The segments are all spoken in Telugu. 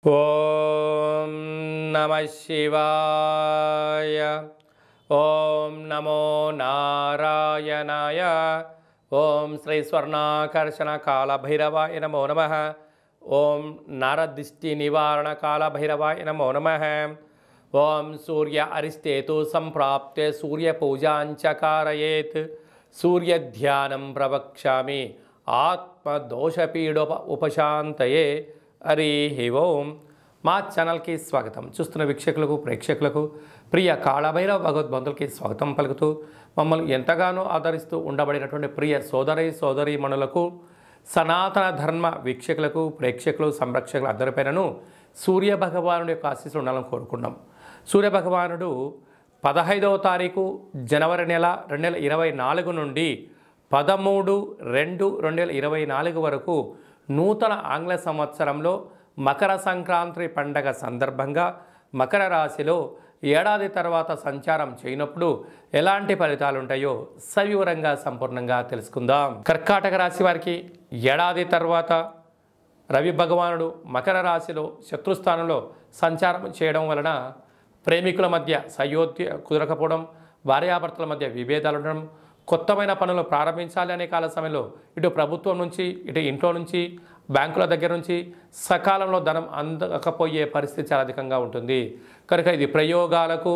ఓం నమః శివాయ. ఓం నమో నారాయణాయ. ఓం శ్రీ స్వర్ణాకర్షణ కాళభైరవాయ నమో నమః. ఓం నరదిష్టి నివారణ కాళభైరవాయ నమో నమః. ఓం సూర్య అరిష్టేతు సంప్రాప్తే సూర్యపూజాంచ కారయేత్. సూర్యధ్యానం ప్రవక్ష్యామి ఆత్మదోషపీడోప ఉపశాంతయే. హరి ఓం. మా ఛానల్కి స్వాగతం. చూస్తున్న వీక్షకులకు ప్రేక్షకులకు ప్రియ కాళభైరవ భగవద్బంధులకి స్వాగతం పలుకుతూ మమ్మల్ని ఎంతగానో ఆదరిస్తూ ఉండబడినటువంటి ప్రియ సోదరీమణులకు సనాతన ధర్మ వీక్షకులకు ప్రేక్షకులు సంరక్షకులు అందరిపైనను సూర్యభగవానుడి యొక్క ఆశీస్సులు ఉండాలని కోరుకున్నాం. సూర్యభగవానుడు 15వ తారీఖు జనవరి నెల 2024 నుండి 13/2/2024 వరకు నూతన ఆంగ్ల సంవత్సరంలో మకర సంక్రాంతి పండగ సందర్భంగా మకర రాశిలో ఏడాది తర్వాత సంచారం చేయనప్పుడు ఎలాంటి ఫలితాలు ఉంటాయో సవివరంగా సంపూర్ణంగా తెలుసుకుందాం. కర్కాటక రాశి వారికి ఏడాది తర్వాత రవి భగవానుడు మకర రాశిలో శత్రుస్థానంలో సంచారం చేయడం వలన ప్రేమికుల మధ్య సయోధ్య కుదరకపోవడం, భార్యాభర్తల మధ్య విభేదాలు ఉండడం, కొత్తమైన పనులు ప్రారంభించాలి అనే కాల సమయంలో ఇటు ప్రభుత్వం నుంచి ఇటు ఇంట్లో నుంచి బ్యాంకుల దగ్గర నుంచి సకాలంలో ధనం అందకపోయే పరిస్థితి చాలా అధికంగా ఉంటుంది. కనుక ఇది ప్రయోగాలకు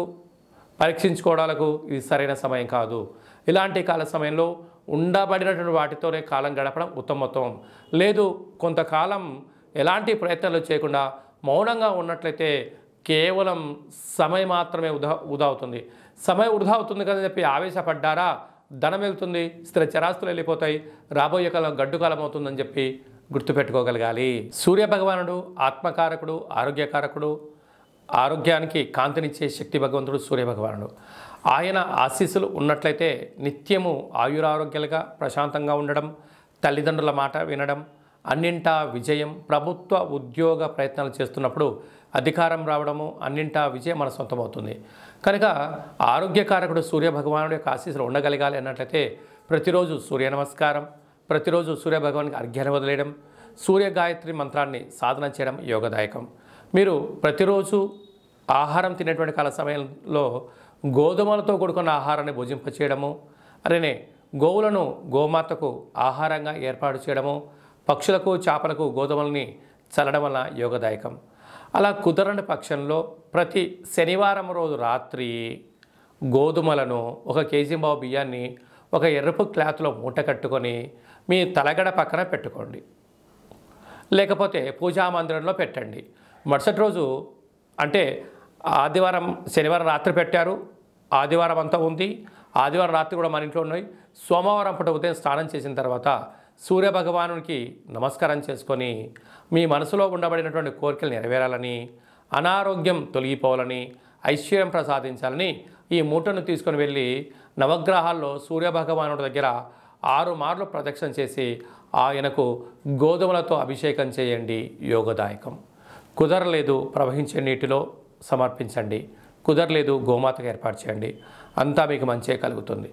పరీక్షించుకోవడాలకు ఇది సరైన సమయం కాదు. ఇలాంటి కాల సమయంలో ఉండబడినటువంటి వాటితోనే కాలం గడపడం ఉత్తమోత్తమం. లేదు కొంతకాలం ఎలాంటి ప్రయత్నాలు చేయకుండా మౌనంగా ఉన్నట్లయితే కేవలం సమయం మాత్రమే వృధా అవుతుంది. సమయం వృధా అవుతుంది కదా చెప్పి ఆవేశపడ్డారా, ధనం వెళ్తుంది, స్థిర చరాస్తులు వెళ్ళిపోతాయి, రాబోయే కాలం గడ్డు కాలం అవుతుందని చెప్పి గుర్తుపెట్టుకోగలగాలి. సూర్యభగవానుడు ఆత్మకారకుడు, ఆరోగ్యకారకుడు, ఆరోగ్యానికి కాంతినిచ్చే శక్తి భగవంతుడు సూర్యభగవానుడు. ఆయన ఆశీస్సులు ఉన్నట్లయితే నిత్యము ఆయురారోగ్యాలుగా ప్రశాంతంగా ఉండడం, తల్లిదండ్రుల మాట వినడం, అన్నింటా విజయం, ప్రభుత్వ ఉద్యోగ ప్రయత్నాలు చేస్తున్నప్పుడు అధికారం రావడము, అన్నింటా విజయం మన సొంతమవుతుంది. కనుక ఆరోగ్యకారకుడు సూర్యభగవానుడి యొక్క ఆశీస్సులు ఉండగలగాలి అన్నట్లయితే ప్రతిరోజు సూర్య నమస్కారం, ప్రతిరోజు సూర్యభగవానికి అర్ఘ్యాన్ని వదిలేయడం, సూర్య గాయత్రి మంత్రాన్ని సాధన చేయడం యోగదాయకం. మీరు ప్రతిరోజు ఆహారం తినేటువంటి కాల సమయంలో గోధుమలతో కూడుకున్న ఆహారాన్ని భుజింపచేయడము, అలానే గోవులను గోమాతకు ఆహారంగా ఏర్పాటు చేయడము, పక్షులకు చేపలకు గోధుమల్ని చల్లడం వల్ల యోగదాయకం. అలా కుదరని పక్షంలో ప్రతి శనివారం రోజు రాత్రి గోధుమలను 1 కేజీ బావు బియ్యాన్ని ఒక ఎరుపు క్లాత్లో మూట కట్టుకొని మీ తలగడ పక్కన పెట్టుకోండి, లేకపోతే పూజా మందిరంలో పెట్టండి. మరుసటి రోజు అంటే ఆదివారం శనివారం రాత్రి పెట్టారు, ఆదివారం అంతా ఉంది, ఆదివారం రాత్రి కూడా మన ఇంట్లో ఉన్నాయి, సోమవారం పూట ఉదయం స్నానం చేసిన తర్వాత సూర్యభగవానునికి నమస్కారం చేసుకొని మీ మనసులో ఉండబడినటువంటి కోరికలు నెరవేరాలని, అనారోగ్యం తొలగిపోవాలని, ఐశ్వర్యం ప్రసాదించాలని ఈ మూటను తీసుకొని వెళ్ళి నవగ్రహాల్లో సూర్యభగవానుడి దగ్గర 6 మార్లు ప్రదక్షిణ చేసి ఆయనకు గోధుమలతో అభిషేకం చేయండి, యోగదాయకం. కుదరలేదు ప్రవహించే నీటిలో సమర్పించండి, కుదరలేదు గోమాతకు ఏర్పాటు చేయండి, అంతా మీకు మంచే కలుగుతుంది.